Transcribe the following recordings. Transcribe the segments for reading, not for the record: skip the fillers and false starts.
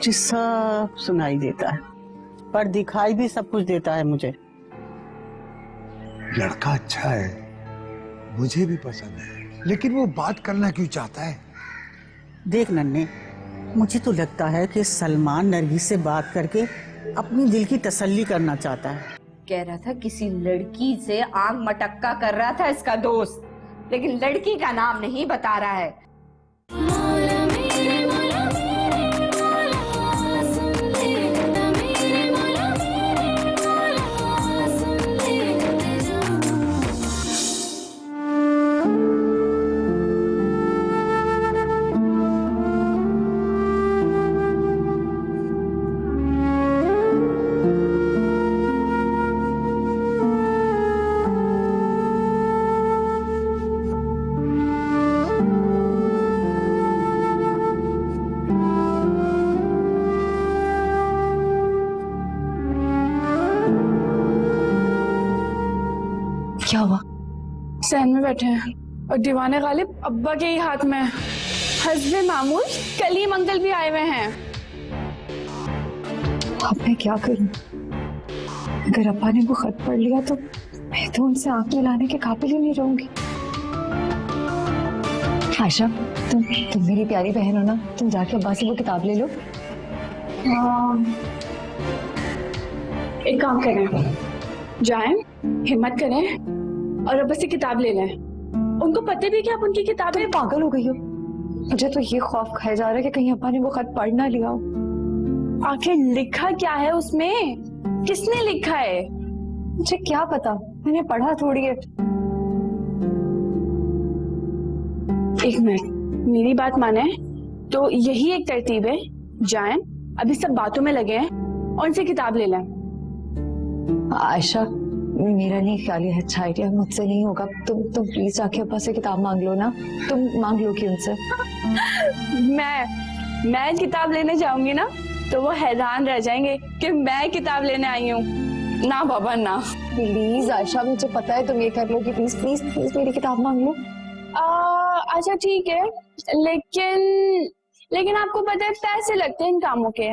मुझे सब सुनाई देता है, पर दिखाई भी सब कुछ देता है मुझे। लड़का अच्छा है, मुझे भी पसंद है, लेकिन वो बात करना क्यों चाहता है? देख नन्हे, मुझे तो लगता है कि सलमान नरगिस से बात करके अपनी दिल की तसल्ली करना चाहता है। कह रहा था किसी लड़की से आंख मटक्का कर रहा था इसका दोस्त, लेकिन लड़की का नाम नहीं बता रहा है। क्या हुआ? सहन में बैठे हैं और दीवाने गालिब अब्बा के ही हाथ में। हस्बे मामूल कलीम अंकल भी आए हुए हैं। अब मैं क्या करूं? अगर अब्बा ने वो खत पढ़ लिया तो मैं तो उनसे आंख मिलाने के काबिल ही नहीं रहूंगी। आयशा, तुम मेरी प्यारी बहन हो ना, तुम जाके अब्बा से वो किताब ले लो। एक काम करें, जाएं, हिम्मत करें और अब से किताब ले लें। उनको पता भी कि आप उनकी किताब में पागल हो गई हो। मुझे तो ये खौफ खाया जा रहा है कि कहीं अब्बा ने वो खत पढ़ ना लिया हो। आखिर लिखा क्या है उसमें? किसने लिखा है? मुझे क्या पता, मैंने पढ़ा थोड़ी है। एक मिनट, मेरी बात माने तो यही एक तरतीब है, जाएं, अभी सब बातों में लगे हैं और उनसे किताब ले लें। आयशा, मेरा नहीं ख्याल है अच्छा आइडिया, मुझसे नहीं होगा। तुम प्लीज जाके अब्बा से किताब मांग लो ना। तुम मांग लो कि उनसे। मैं किताब लेने जाऊंगी ना तो वो हैरान रह जाएंगे कि मैं किताब लेने आई हूँ। ना बाबा ना, प्लीज आयशा, मुझे पता है तुम ये कर लोगी। प्लीज प्लीज प्लीज मेरी किताब मांग लो। अच्छा ठीक है, लेकिन आपको पता है पैसे लगते हैं इन कामों के।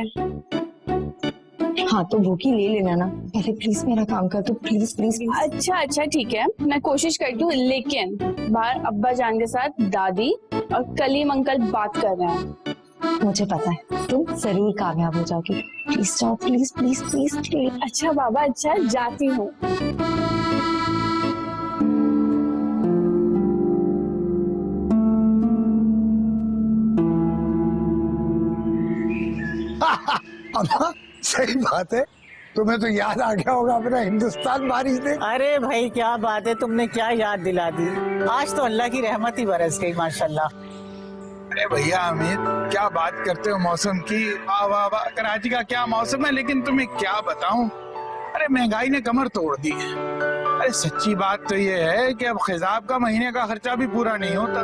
हाँ तो वो की ले लेना ना, पहले प्लीज मेरा काम कर दो, प्लीज प्लीज। अच्छा ठीक है, मैं कोशिश करती हूँ, लेकिन बाहर अब्बा जान के साथ दादी और कलीम अंकल बात कर रहे हैं। मुझे पता है तुम जरूर कामयाब हो जाओगी। प्लीज जाओ, प्लीज प्लीज प्लीज प्लीज। अच्छा बाबा, अच्छा जाती हूँ। सही बात है, तुम्हें तो याद आ गया होगा अपना हिंदुस्तान बारिश दे। अरे भाई क्या बात है, तुमने क्या याद दिला दी। आज तो अल्लाह की रहमत ही बरस गई माशाल्लाह। अरे भैया अमित, क्या बात करते हो मौसम की। वाह वाह वाह, कराची का क्या मौसम है, लेकिन तुम्हें क्या बताऊं, अरे महंगाई ने कमर तोड़ दी है। अरे सच्ची बात तो ये है कि अब खिजाब का महीने का खर्चा भी पूरा नहीं होता।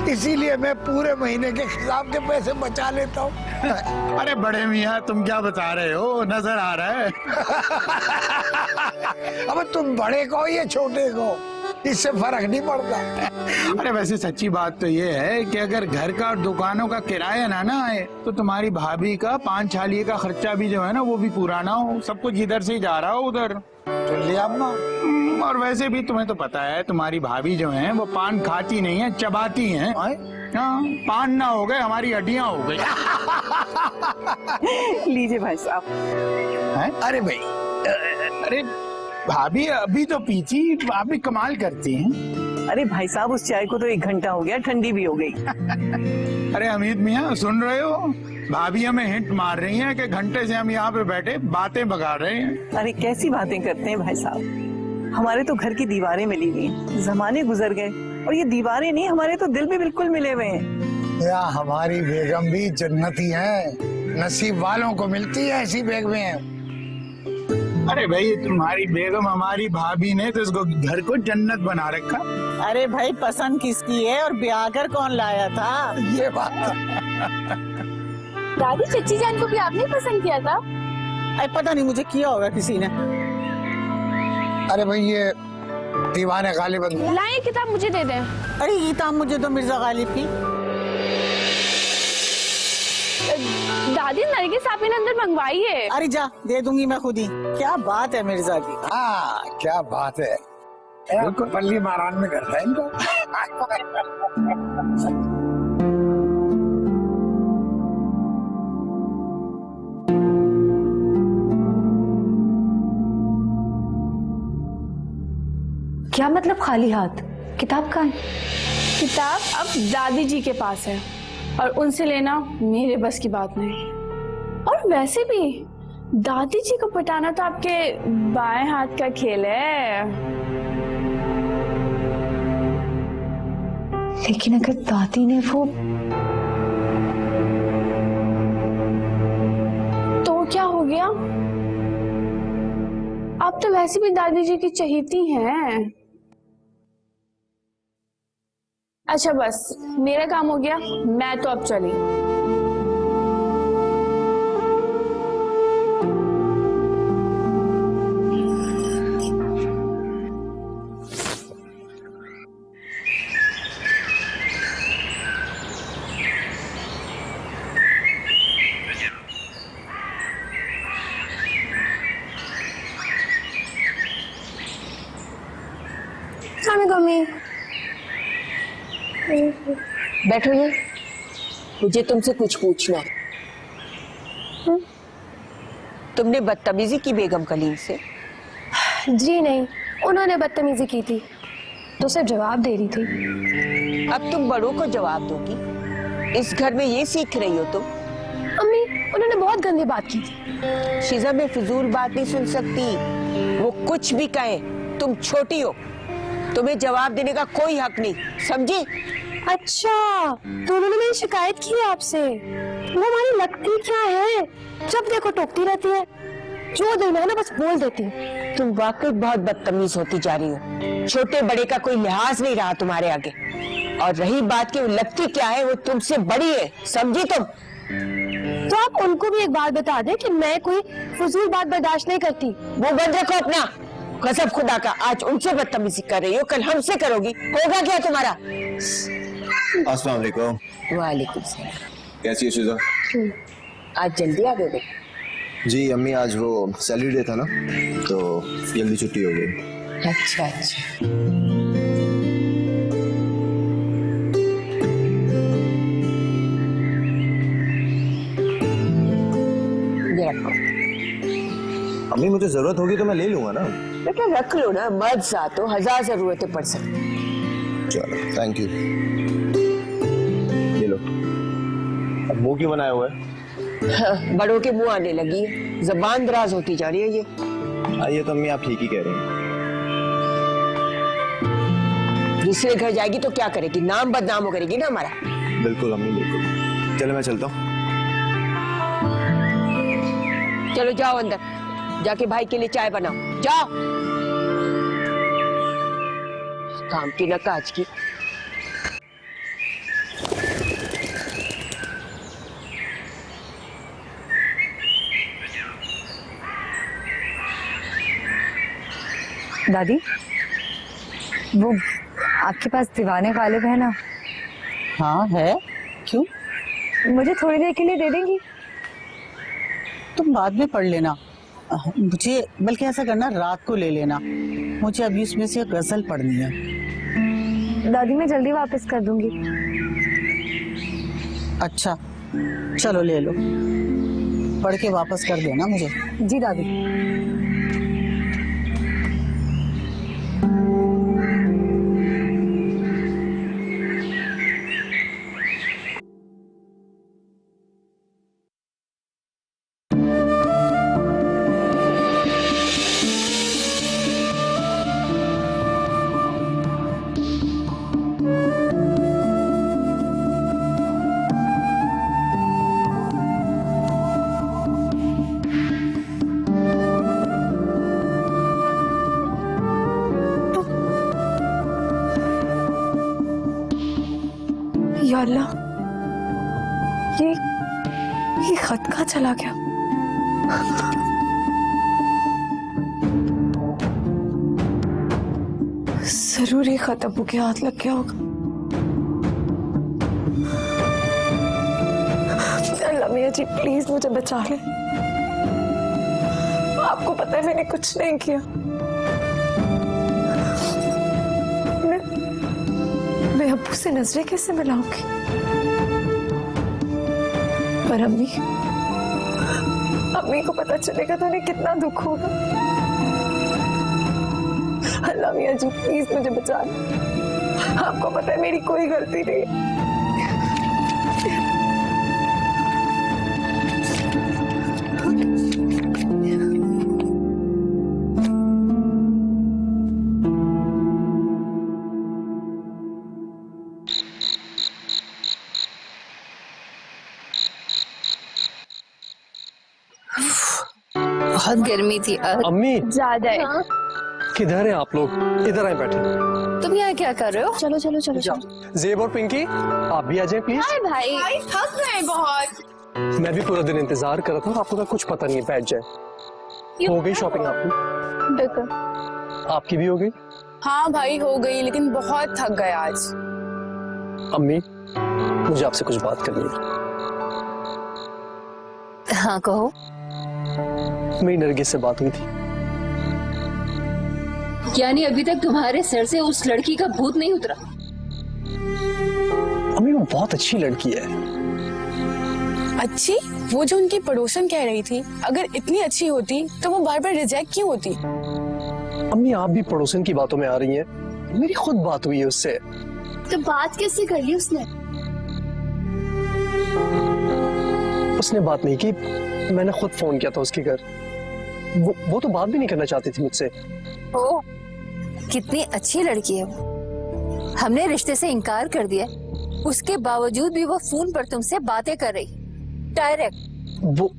इसीलिए मैं पूरे महीने के खिलाफ के पैसे बचा लेता हूँ। अरे बड़े मियाँ, तुम क्या बता रहे हो, नजर आ रहा है। अब तुम बड़े को या छोटे को, इससे फर्क नहीं पड़ता। अरे वैसे सच्ची बात तो ये है कि अगर घर का और दुकानों का किराया ना आए तो तुम्हारी भाभी का 5 छालिए का खर्चा भी जो है ना वो भी पूरा ना हो। सब कुछ इधर से ही जा रहा हो उधर। और वैसे भी तुम्हें तो पता है तुम्हारी भाभी जो है वो पान खाती नहीं है, चबाती है। हाँ, पान ना हो गए हमारी हड्डियां हो गई। लीजिए भाई साहब। अरे भाई, अरे भाभी अभी तो पीती, भाभी कमाल करती हैं। अरे भाई साहब, उस चाय को तो 1 घंटा हो गया, ठंडी भी हो गई। अरे अमित मियाँ, सुन रहे हो, भाभी हमें हिंट मार रही हैं कि घंटे से हम यहाँ पे बैठे बातें बगा रहे हैं। अरे कैसी बातें करते हैं भाई साहब, हमारे तो घर की दीवारें मिली हुई हैं, जमाने गुजर गए और ये दीवारें नहीं, हमारे तो दिल भी बिल्कुल मिले हुए हैं। या हमारी बेगम भी जन्नती है, नसीब वालों को मिलती है ऐसी बेगमें। अरे भाई, तुम्हारी बेगम हमारी भाभी ने तो इसको घर को जन्नत बना रखा। अरे भाई, पसंद किसकी है और ब्याह कर कौन लाया था? ये बात दादी, चच्ची जान को भी आपने पसंद किया था? अरे पता नहीं, मुझे किया होगा किसी ने। अरे भाई, ये दीवाने गालिब। लाइए किताब मुझे दे दें। अरे ये किताब मुझे तो मिर्जा गालिब की। दादी नरगिस आप इन अंदर मंगवाई है। अरे जा, दे दूंगी मैं खुद ही। क्या बात है मिर्जा की। हाँ क्या बात है, पल्ली महाराज में करता है इनको। क्या मतलब खाली हाथ? किताब कहाँ है? किताब अब दादी जी के पास है और उनसे लेना मेरे बस की बात नहीं। और वैसे भी दादी जी को पटाना तो आपके बाएं हाथ का खेल है। लेकिन अगर दादी ने वो, तो क्या हो गया? आप तो वैसे भी दादी जी की चहेती हैं। अच्छा बस मेरा काम हो गया, मैं तो अब चली। मम्मी बैठो, ये मुझे तुमसे कुछ पूछना है। तुमने बदतमीजी की बेगम कलीम से? जी नहीं, उन्होंने बदतमीजी की थी तो सिर्फ जवाब दे रही थी। अब तुम बड़ों को जवाब दोगी? इस घर में ये सीख रही हो तुम? अम्मी, उन्होंने बहुत गंदी बात की थी। शीजा में फिजूल बात नहीं सुन सकती, वो कुछ भी कहे। तुम छोटी हो, तुम्हें जवाब देने का कोई हक नहीं, समझी? अच्छा, तो उन्होंने मेरी शिकायत की है आपसे। वो हमारी लगती क्या है, जब देखो टोकती रहती है। जो देना है ना बस बोल देती है। तुम वाकई बहुत बदतमीज होती जा रही हो। छोटे बड़े का कोई लिहाज नहीं रहा तुम्हारे आगे। और रही बात की वो लगती क्या है, वो तुमसे बड़ी है, समझी तुम? तो आप उनको भी एक बात बता दें कि मैं कोई फजूल बात बर्दाश्त नहीं करती। वो बंद रखो अपना। कसम खुदा का, आज उनसे बदतमीजी कर रही हो, कल हमसे करोगी। होगा क्या तुम्हारा? अस्सलाम वालेकुम। वालेकुम सलाम। कैसी है शीजा? आज जल्दी आ गए? जी अम्मी, आज वो सैलरी डे था ना, तो जल्दी छुट्टी हो गई। अच्छा अच्छा। ये रखो। अम्मी मुझे जरूरत होगी तो मैं ले लूंगा ना। बेटा रख लो ना, मर्द जातो 1000 जरूरतें पड़ सकती। चलो थैंक यू। ये लो। अब मुंह क्यों बनाया हुआ है? हाँ, बड़ों के मुंह आने लगी है, जबान दराज होती जा रही है ये। हाँ ये तो अम्मी आप ठीक ही कह रही हैं। दूसरे घर जाएगी तो क्या करेगी? नाम बदनाम हो करेगी ना हमारा। बिल्कुल अम्मी बिल्कुल। चलो मैं चलता हूँ। चलो जाओ अंदर, जाके भाई के लिए चाय बनाओ, जाओ। काम की न काज की। दादी, वो आपके पास दीवाने गालिब है ना? हाँ है, क्यों? मुझे थोड़ी देर के लिए दे देंगी? तुम बाद में पढ़ लेना, मुझे बल्कि ऐसा करना रात को ले लेना, मुझे अभी उसमें से गजल पढ़नी है। दादी मैं जल्दी वापस कर दूंगी। अच्छा चलो ले लो, पढ़ के वापस कर देना मुझे। जी दादी। या अल्लाह, ये खत कहाँ चला गया? जरूर ये खत अब्बू के हाथ लग गया होगा। अल्लाह मियां जी प्लीज मुझे बचा लें। आपको पता है मैंने कुछ नहीं किया। मैं अब्बू से नजरें कैसे मिलाऊंगी? पर अम्मी को पता चलेगा तो उन्हें कितना दुख होगा। अल्लाह मियां जी प्लीज मुझे बचा लें। आपको पता है मेरी कोई गलती नहीं है। बहुत गर्मी थी। अम्मी ज्यादा है। किधर हैं आप लोग? इधर आए बैठे। तुम यहाँ क्या कर रहे हो? चलो चलो चलो चलो। जेब और पिंकी आप भी आ जाएं प्लीज। भाई थक गए बहुत। मैं भी पूरा दिन इंतजार कर रहा था, आपको तो कुछ पता नहीं है। बैठ जाए। हो गई शॉपिंग आपकी? बिल्कुल। आपकी भी हो गई? हाँ भाई हो गई, लेकिन बहुत थक गए आज। अम्मी मुझे आपसे कुछ बात करनी है। हाँ कहो। मेरी नरगिस से बात हुई थी। यानी अभी तक तुम्हारे सर से उस लड़की का भूत नहीं उतरा? अम्मी वो बहुत अच्छी लड़की है। अच्छी? वो जो उनकी पड़ोसन कह रही थी, अगर इतनी अच्छी होती तो वो बार बार रिजेक्ट क्यों होती? अम्मी आप भी पड़ोसन की बातों में आ रही हैं। मेरी खुद बात हुई है उससे। तो बात कैसे कर ली उसने? उसने बात नहीं की, मैंने खुद फोन किया था उसके घर। वो तो बात भी नहीं करना चाहती थी मुझसे। ओ, कितनी अच्छी लड़की है वो। हमने रिश्ते से इनकार कर दिया, उसके बावजूद भी वो फोन पर तुमसे बातें कर रही डायरेक्ट। वो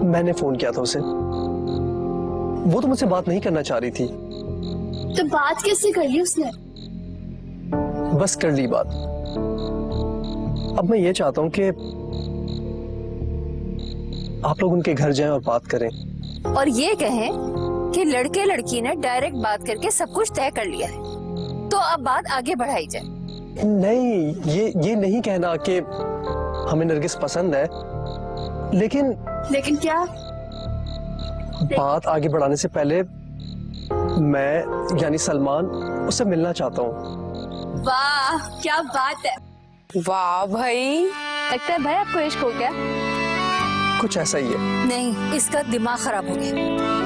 मैंने फोन किया था उसे, वो तो मुझसे बात नहीं करना चाह रही थी। तो बात कैसे कर ली उसने? बस कर ली बात। अब मैं ये चाहता हूँ कि आप लोग उनके घर जाएं और बात करें और ये कहें कि लड़के लड़की ने डायरेक्ट बात करके सब कुछ तय कर लिया है, तो अब बात आगे बढ़ाई जाए। नहीं, ये नहीं कहना कि हमें नरगिस पसंद है, लेकिन क्या? बात आगे बढ़ाने से पहले मैं यानी सलमान उससे मिलना चाहता हूँ। वाह क्या बात है। वाह भाई, लगता है भाई आपको इश्क हो गया। कुछ ऐसा ही है। नहीं, इसका दिमाग खराब हो गया।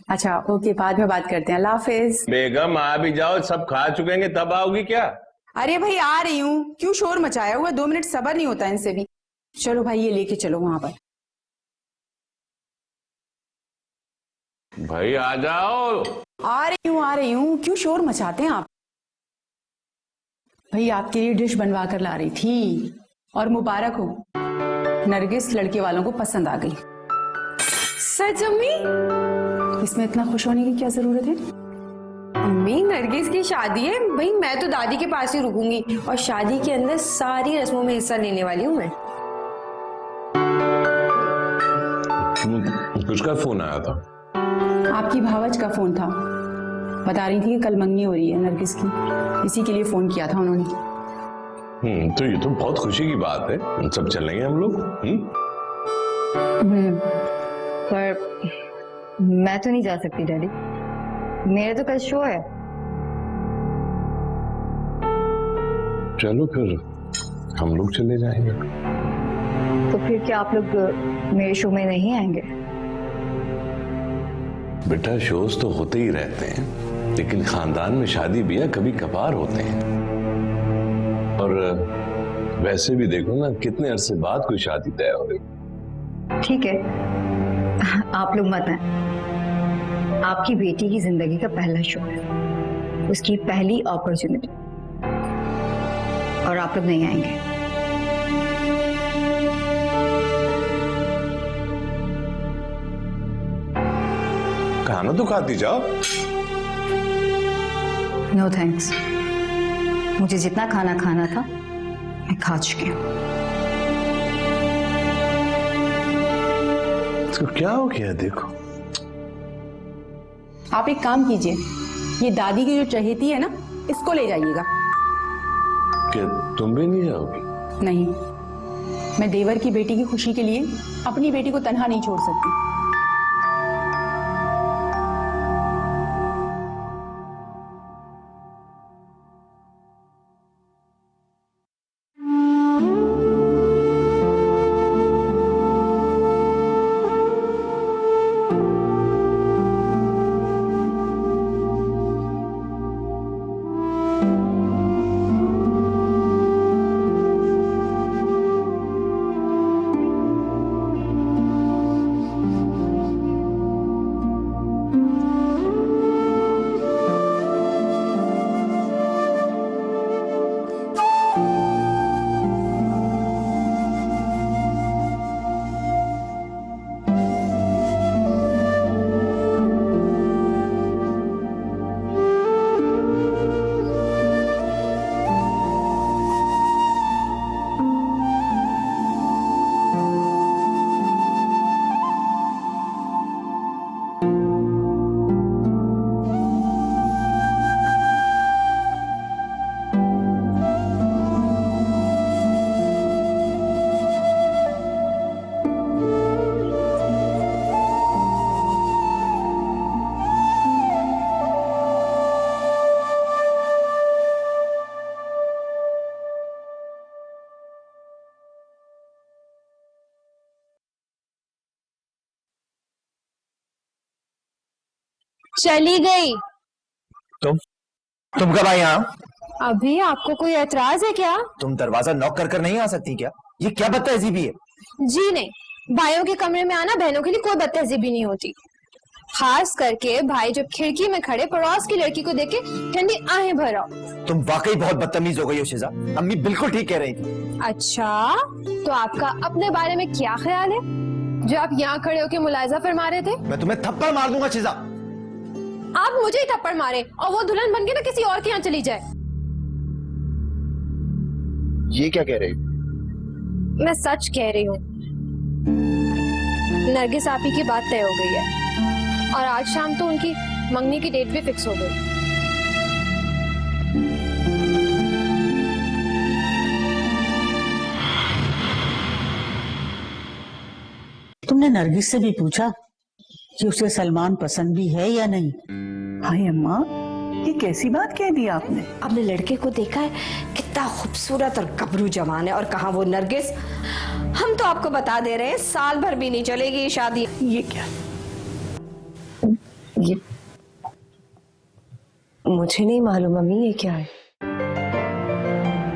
अच्छा ओके, बाद में बात करते हैं। अल्लाह हाफिज। बेगम आ भी जाओ, सब खा चुकेंगे तब आओगी क्या? अरे भाई आ रही हूँ, क्यों शोर मचाया हुआ? 2 मिनट सब्र नहीं होता इनसे भी। चलो भाई ये लेके चलो वहां पर। भाई आ जाओ। आ रही हूँ, क्यों शोर मचाते हैं आप? भाई आपके लिए डिश बनवा कर ला रही थी, और मुबारक हो, नरगिस लड़के वालों को पसंद आ गई। सच अम्मी? इसमें इतना खुश होने की क्या जरूरत है? अम्मी नरगिस की शादी है भाई, मैं तो दादी के पास ही रुकूंगी, और शादी के अंदर सारी रस्मों में हिस्सा लेने वाली हूँ मैं। किसका फोन आया था? आपकी भावज का फोन था, बता रही थी कि कल मंगनी हो रही है नरगिस की, इसी के लिए फोन किया था उन्होंने। तो ये तो बहुत खुशी की बात है। सब चलेंगे हम लोग। पर मैं तो नहीं जा सकती डैडी, मेरा तो कल शो है। चलो फिर हम लोग चले जाएंगे। तो फिर क्या आप लोग मेरे शो में नहीं आएंगे? बेटा शोज तो होते ही रहते हैं, लेकिन खानदान में शादी ब्याह कभी कभार होते हैं। और वैसे भी देखो ना, कितने अरसे बाद कोई शादी तय हो रही। ठीक है, आप लोग मत आए। आपकी बेटी की जिंदगी का पहला शो है, उसकी पहली अपॉर्चुनिटी, और आप लोग नहीं आएंगे। खाना तो खाती जाओ। नो थैंक्स, मुझे जितना खाना खाना था मैं खा चुकी हूँ। तो क्या हो गया देखो। आप एक काम कीजिए, ये दादी की जो चहेती है ना, इसको ले जाइएगा। क्या तुम भी नहीं जाओगी? नहीं, मैं देवर की बेटी की खुशी के लिए अपनी बेटी को तन्हा नहीं छोड़ सकती। चली गई। तुम कब आई यहाँ? अभी आपको कोई एतराज है क्या? तुम दरवाजा नॉक कर कर नहीं आ सकती क्या? ये क्या बदतहजीबी है? जी नहीं, भाइयों के कमरे में आना बहनों के लिए कोई बदतहजीबी नहीं होती। खास करके भाई जब खिड़की में खड़े पड़ोस की लड़की को देख के ठंडी आहें भर आओ। तुम वाकई बहुत बदतमीज हो गई हो शिजा। अम्मी बिल्कुल ठीक कह रही थी। अच्छा, तो आपका अपने बारे में क्या ख्याल है जो आप यहाँ खड़े होकर मुलायजा फरमा रहे थे? मैं तुम्हें थप्पड़ मार दूंगा शिजा। आप मुझे ही थप्पड़ मारे और वो दुल्हन बन के ना किसी और के यहाँ चली जाए। ये क्या कह रही? मैं सच कह रही हूँ, नरगिस आपी की बात तय हो गई है और आज शाम तो उनकी मंगनी की डेट भी फिक्स हो गई। तुमने नरगिस से भी पूछा कि उसे सलमान पसंद भी है या नहीं? हाय अम्मा, ये कैसी बात कह दी आपने? अपने लड़के को देखा है, कितना खूबसूरत और गबरू जवान है, और कहा वो नरगिस। हम तो आपको बता दे रहे हैं, साल भर भी नहीं चलेगी ये शादी। ये क्या? ये मुझे नहीं मालूम अम्मी, ये क्या है?